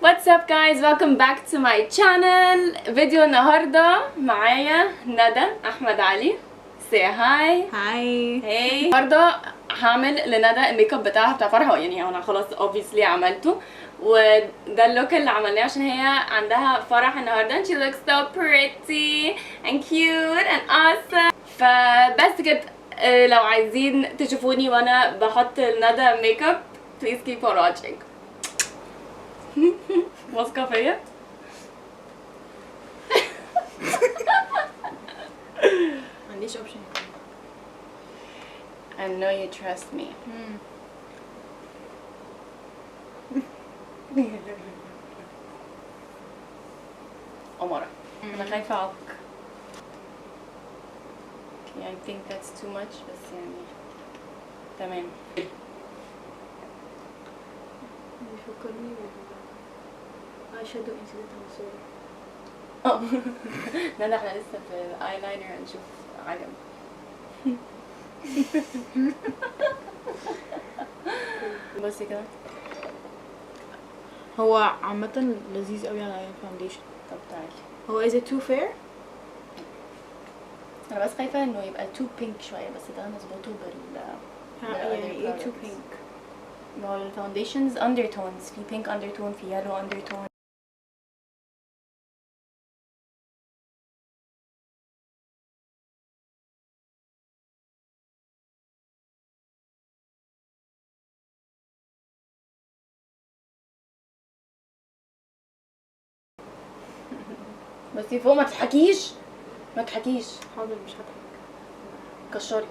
What's up guys, welcome back to my channel. فيديو النهارده معايا ندى احمد علي. say hi. هاي. hey. النهارده هعمل لندى الميك اب بتاعها بتاع فرحها، يعني انا خلاص obviously عملته، وده اللوك اللي عملناه عشان هي عندها فرح النهارده. she looks so pretty and cute and awesome. فبس كده، لو عايزين تشوفوني وانا بحط لندى ميك اب please keep on watching. واثقة فيا؟ ما عنديش اوبشن. I know you trust me. عمرة أنا خايفة أعق. Okay, I think that's too much بس يعني تمام. بيفكرني اي شادو انسيدنت مصورة. لا احنا لسه في الايلاينر هنشوف عجب. بصي كده. هو عامة لذيذ قوي على الفاونديشن. طب تعالي. هو is it too fair؟ انا بس خايفة انه يبقى too pink شوية، بس ده نظبطه يعني ايه too pink؟ ما هو الفاونديشنز undertones، في pink undertone، في yellow undertone. بس فوق ما تضحكيش، ما تضحكيش. حاضر مش هضحك. كشري.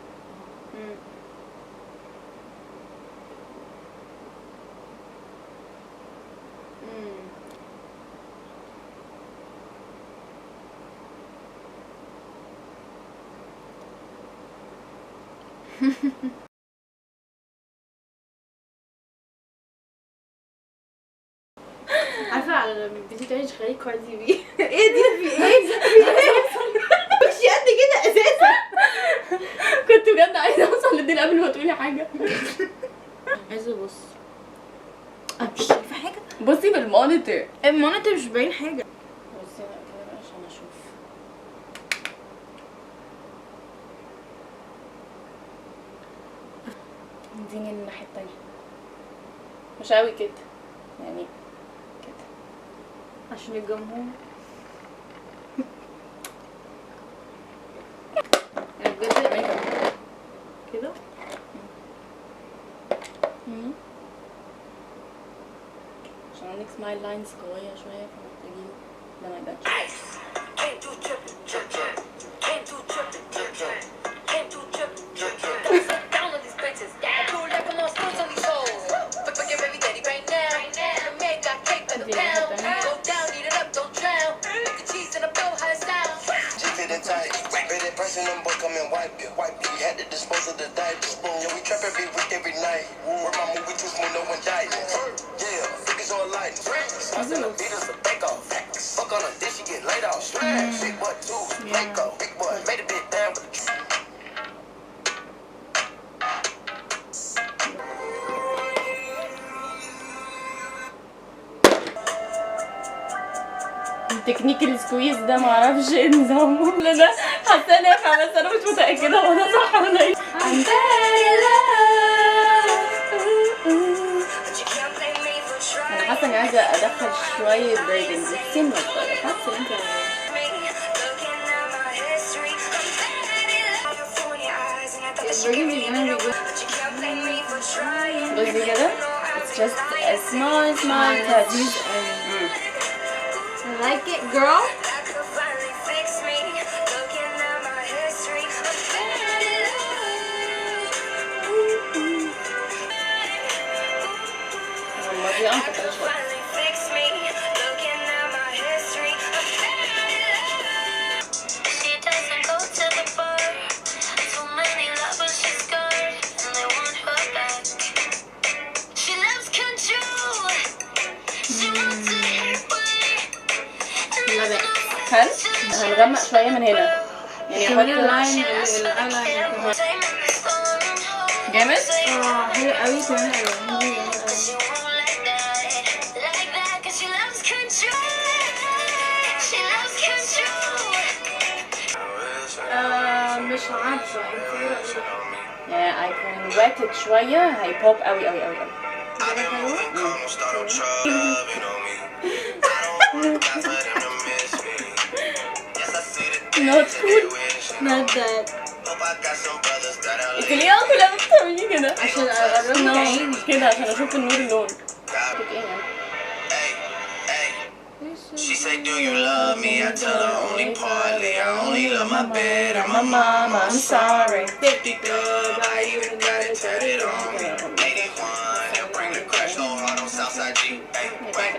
عارفة على الفيديو بتاعي شغالي كاردي بي. ايه دي في ايه؟ مش قد كده اساسا. كنت بجد عايزة اوصل للدين قبل ما تقولي حاجة. عايزة ابص. انا مش شايفة حاجة. بصي بالمونيتور. المونيتور مش باين حاجة. بصي بقى كده عشان اشوف. اديني الناحية التانية. مش قوي كده، يعني كده عشان الجمهور. يعني بجد كده. عشان عندك سمايل لاينز قوية شوية فمحتاجين ده ما يبانش. Them boy come and wipe you. We had to dispose of the diapers. Yeah, we trap every week, every night. Where my movie too smooth, no indictment. Yeah, figures on light. Spots in the beaters a take off. Fuck on her, then she get laid off. Big boy too, make up. Big boy made a bit down, but تكنيك السكويز ده معرفش ايه نظامه. انا حاسه اني افهم بس انا مش متاكده هو ده صح ولا ايه. انا حاسه اني عايزه ادخل شويه بيردنز سنه صغيره. حاسه انت بس كده it's just a small touch. I like it, girl. حلو. هنغمق شويه من هنا، يعني كمان احط اللاين جامد. حلو قوي كمان الالوان. مش عارفة يعني I can wet it شوية هيبوب قوي قوي قوي قوي. Not cool. not that انت ليه كلها بتعملي كده؟ عشان اقرب No. عيني كده عشان اشوف النور اللون. She say, do you love me? I tell her only partly. I only love my bed and my mama. I'm sorry. 50 dub, I even got it tatted on me. 81, and bring the crash so hard on Southside G. Hey, wait,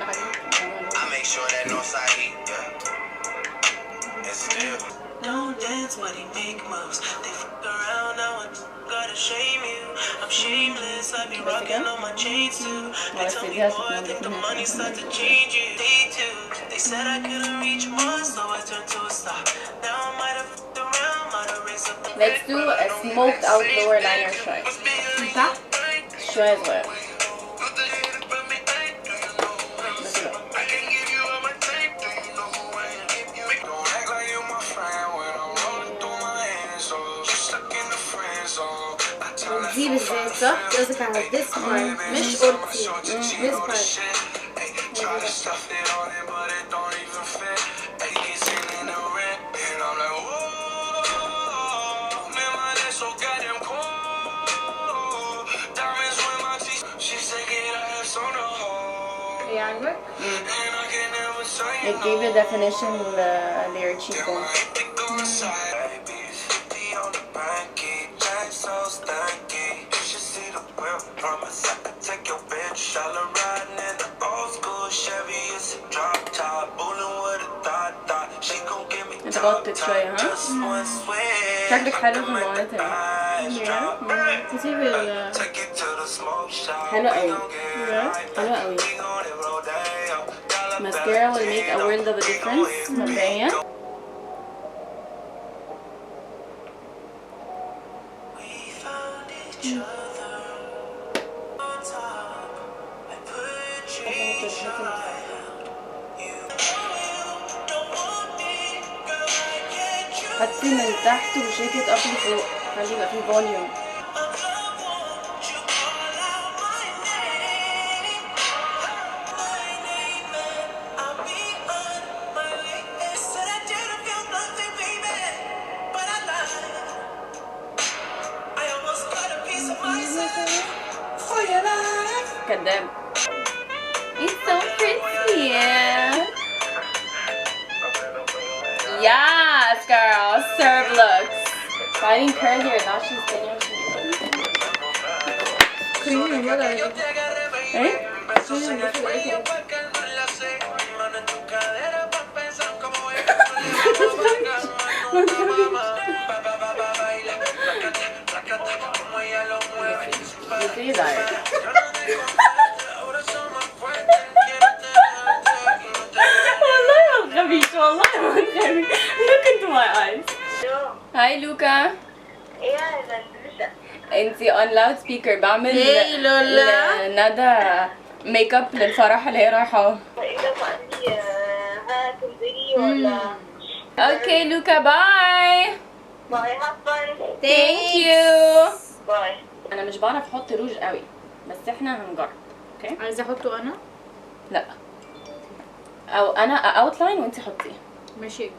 I make sure that Northside heat, yeah. And still. Don't dance, but he make moves. They fuck around now and gotta shame you. I'm shameless, I be rocking on my chains too. They tell me more that the money start to change you. They too. They said I couldn't reach more, so I turned to a stop. Now I might have fucked around, might have raised up the Let's do a smoked out lower liner شوية. صح؟ شوية صغير. دي بالذات صح؟ قصدك على this part مش قلتي this part. Try to stuff it on it, but it don't even fit. They get seen in the rent, and I'm like, whoa, man, my neck so goddamn cold. Diamonds with my teeth, she say get ass on the hole. ايه عاجبك؟ And I can never say It gave a definition layer cheekbone. Baby, 50 on the banky, chain so stanky. You should see the whip, promise I could take your bitch. All riding in the old school Chevy, it's a drop top, bullin' with a thought. She gon' give me انت غطت شوية ها؟ just one swing. شكلك حلو في المونيتور. كتير بال Take it to the smoke shop. حلو قوي. حلو قوي. We gon' hit rodeo. Mascara will make a world of a difference. مبدئيا. We found each other on top. I put you don't want me, girl, I can't choose. حطي من تحت وشيكي اب لفوق. خلي يبقى فيه فوليوم. You call out my name. My name, I'll be on my way. Said I didn't feel nothing, baby, but I lied. I almost got a piece of myself for your life. كداب. It's so pretty. Yes, girl. Serve looks. Fighting curlier. Now she's getting كريمي المرة اللي Eh? You see that? والله ما تخافيش والله ما تخافي. Look into my eyes. Hi Luca. ايه يا زندوشة انتي on loudspeaker بعمل Hey, Lola. ندى ميك اب للفرح اللي هي رايحة. ايه ده عندي هتنزلي ولا Okay Luca bye. باي هاف فن Thank you. باي انا مش بعرف احط روج قوي بس احنا هنجرب. اوكي عايزة احطه انا؟ لا او انا اوتلاين وانتي حطيه. ماشي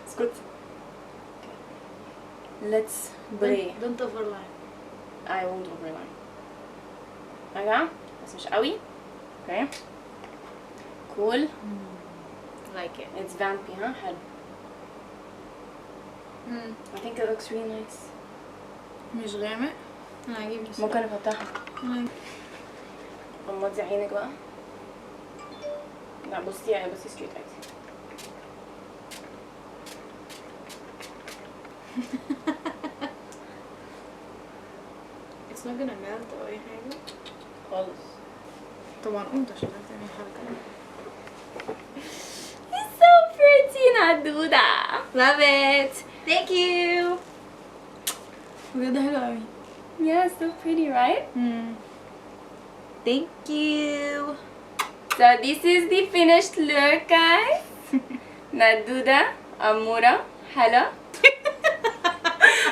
اسكت. Let's pray. don't overline. I won't overline. راجعة بس مش قوي. اوكي cool. like it. It's vampy ها حلو. I think it looks really nice. مش غامق؟ انا هجيب بس ممكن افتحها. غمضي عينك بقى. لا بصي بصي ستريت عادي. it's not gonna melt او اي حاجة خالص. طبعا قمت عشان تعمل حركة. It's so pretty ندودة. love it. thank you. بجد حلو اوي. Yeah, so pretty, right? thank you. So this is the finished look, guys. ندودة أمورة حلا